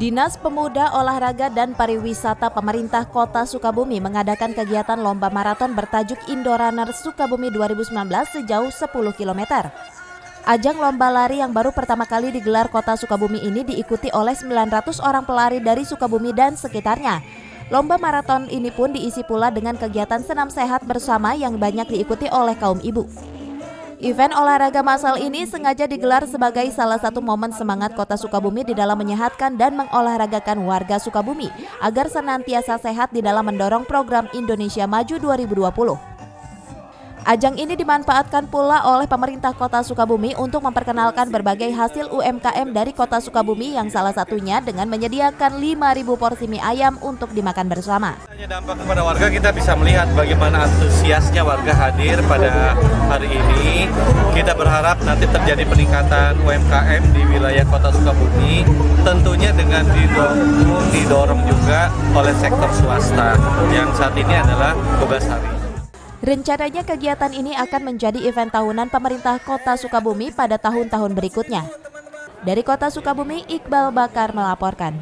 Dinas Pemuda, Olahraga, dan Pariwisata Pemerintah Kota Sukabumi mengadakan kegiatan lomba maraton bertajuk Indorunner Sukabumi 2019 sejauh 10 km. Ajang lomba lari yang baru pertama kali digelar Kota Sukabumi ini diikuti oleh 900 orang pelari dari Sukabumi dan sekitarnya. Lomba maraton ini pun diisi pula dengan kegiatan senam sehat bersama yang banyak diikuti oleh kaum ibu. Event olahraga massal ini sengaja digelar sebagai salah satu momen semangat Kota Sukabumi di dalam menyehatkan dan mengolahragakan warga Sukabumi agar senantiasa sehat di dalam mendorong program Indonesia Maju 2020. Ajang ini dimanfaatkan pula oleh pemerintah Kota Sukabumi untuk memperkenalkan berbagai hasil UMKM dari Kota Sukabumi yang salah satunya dengan menyediakan 5.000 porsi mie ayam untuk dimakan bersama. Dampak kepada warga, kita bisa melihat bagaimana antusiasnya warga hadir pada hari ini. Kita berharap nanti terjadi peningkatan UMKM di wilayah Kota Sukabumi, tentunya dengan didorong juga oleh sektor swasta yang saat ini adalah Tugasari. Rencananya kegiatan ini akan menjadi event tahunan pemerintah Kota Sukabumi pada tahun-tahun berikutnya. Dari Kota Sukabumi, Iqbal Bakar melaporkan.